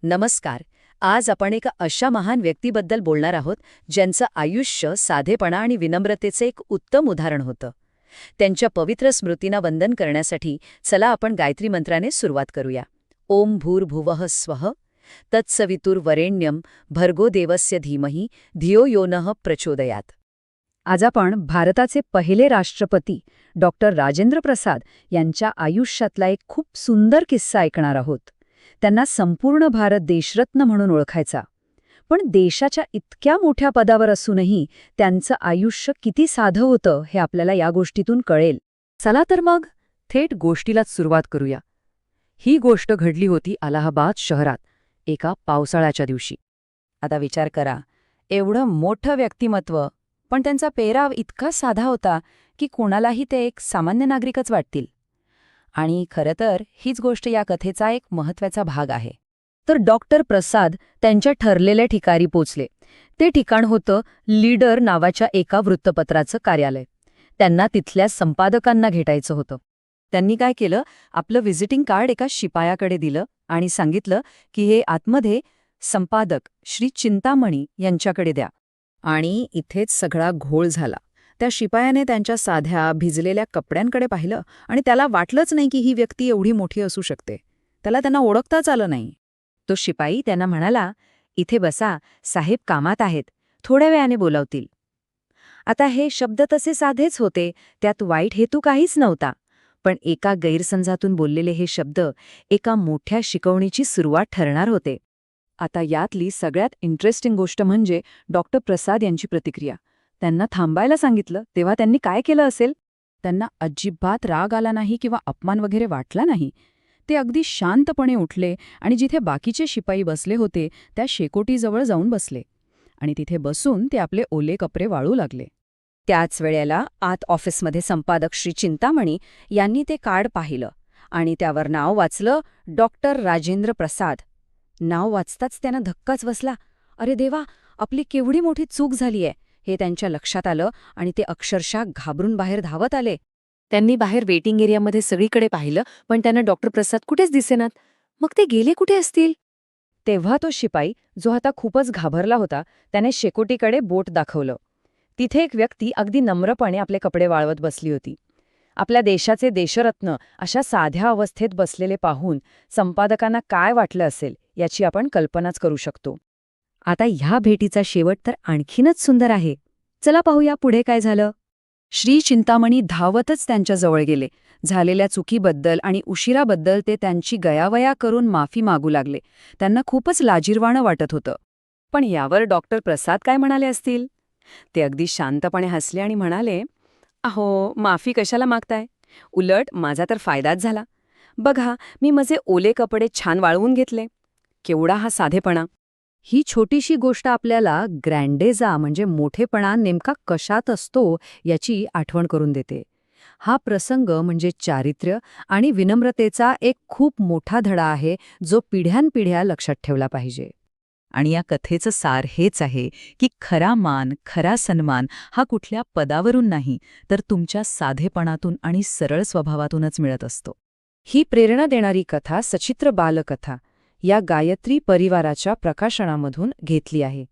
नमस्कार. आज आपण एका अशा महान व्यक्तीबद्दल बोलणार आहोत ज्यांचं आयुष्य साधेपणा आणि विनम्रतेचे एक उत्तम उदाहरण होतं. त्यांच्या पवित्र स्मृतींना वंदन करण्यासाठी चला आपण गायत्री मंत्राने सुरुवात करूया. ओम भूर्भुवः स्वः तत्सवितुर्वरेण्यं भर्गो देवस्य धीमहि धियो यो नः प्रचोदयात. आज आपण भारताचे पहिले राष्ट्रपती डॉक्टर राजेंद्र प्रसाद यांच्या आयुष्यातला एक खूप सुंदर किस्सा ऐकणार आहोत. त्यांना संपूर्ण भारत देशरत्न म्हणून ओळखायचा. पण देशाच्या इतक्या मोठ्या पदावर असूनही त्यांचं आयुष्य किती साधं होतं हे आपल्याला या गोष्टीतून कळेल. चला तर मग थेट गोष्टीलाच सुरुवात करूया. ही गोष्ट घडली होती अलाहाबाद शहरात एका पावसाळ्याच्या दिवशी. आता विचार करा, एवढं मोठं व्यक्तिमत्व, पण त्यांचा पेहराव इतका साधा होता की कोणालाही ते एक सामान्य नागरिकच वाटतील. आणि खरं तर हीच गोष्ट या कथेचा एक महत्त्वाचा भाग आहे. तर डॉक्टर प्रसाद त्यांच्या ठरलेल्या ठिकाणी पोचले. ते ठिकाण होतं लीडर नावाच्या एका वृत्तपत्राचं कार्यालय. त्यांना तिथल्या संपादकांना भेटायचं होतं. त्यांनी काय केलं, आपलं व्हिजिटिंग कार्ड एका शिपायाकडे दिलं आणि सांगितलं की हे आतमध्ये संपादक श्री चिंतामणी यांच्याकडे द्या. आणि इथेच सगळा घोळ झाला. त्या शिपायाने त्यांच्या साध्या भिजलेल्या कपड्यांकडे पाहिलं आणि त्याला वाटलंच नाही की ही व्यक्ती एवढी मोठी असू शकते. त्यांना ओळखताच आलं नाही. तो शिपाई त्यांना म्हणाला, इथे बसा, साहेब कामात आहेत, थोड्या वेळाने बोलावतील. आता हे शब्द तसे साधेच होते, त्यात वाईट हेतू काहीच नव्हता. पण एका गैरसमजातून बोललेले हे शब्द एका मोठ्या शिकवणीची सुरुवात ठरणार होते. आता यातली सगळ्यात इंटरेस्टिंग गोष्ट म्हणजे डॉक्टर प्रसाद यांची प्रतिक्रिया. त्यांना थांबायला सांगितलं तेव्हा त्यांनी काय केलं असेल? त्यांना अजिबात राग आला नाही किंवा अपमान वगैरे वाटला नाही. ते अगदी शांतपणे उठले आणि जिथे बाकीचे शिपाई बसले होते त्या शेकोटीजवळ जाऊन बसले. आणि तिथे बसून ते आपले ओले कपडे वाळू लागले. त्याच वेळेला आत ऑफिसमध्ये संपादक श्री चिंतामणी यांनी ते कार्ड पाहिलं आणि त्यावर नाव वाचलं, डॉक्टर राजेंद्र प्रसाद. नाव वाचताच त्यांना धक्काच बसला. अरे देवा, आपली केवढी मोठी चूक झालीये हे त्यांच्या लक्षात आलं आणि ते अक्षरशः घाबरून बाहेर धावत आले. त्यांनी बाहेर वेटिंग एरियामध्ये सगळीकडे पाहिलं, पण त्यांना डॉक्टर प्रसाद कुठेच दिसेनात. मग ते गेले कुठे असतील? तेव्हा तो शिपाई, जो आता खूपच घाबरला होता, त्याने शेकोटीकडे बोट दाखवलं. तिथे एक व्यक्ती अगदी नम्रपणे आपले कपडे वाळवत बसली होती. आपल्या देशाचे देशरत्न अशा साध्या अवस्थेत बसलेले पाहून संपादकांना काय वाटलं असेल याची आपण कल्पनाच करू शकतो. आता ह्या भेटीचा शेवट तर आणखीनच सुंदर आहे. चला पाहूया पुढे काय झालं. श्री चिंतामणी धावतच त्यांच्याजवळ गेले. झालेल्या चुकीबद्दल आणि उशिराबद्दल ते त्यांची गयावया करून माफी मागू लागले. त्यांना खूपच लाजिरवाणं वाटत होतं. पण यावर डॉक्टर प्रसाद काय म्हणाले असतील? ते अगदी शांतपणे हसले आणि म्हणाले, अहो, माफी कशाला मागताय? उलट माझा तर फायदाच झाला. बघा, मी माझे ओले कपडे छान वाळवून घेतले. केवढा हा साधेपणा! ही छोटीशी गोष्ट आपल्याला ग्रँडेजा म्हणजे मोठेपणा नेमका कशात असतो याची आठवण करून देते. हा प्रसंग म्हणजे चारित्र्य आणि विनम्रतेचा एक खूप मोठा धडा आहे, जो पिढ्यानपिढ्या लक्षात ठेवला पाहिजे. आणि या कथेचं सार हेच आहे की खरा मान, खरा सन्मान हा कुठल्या पदावरून नाही, तर तुमच्या साधेपणातून आणि सरळ स्वभावातूनच मिळत असतो. ही प्रेरणा देणारी कथा सचित्र बालकथा या गायत्री परिवाराच्या प्रकाशनामधून घेतली आहे.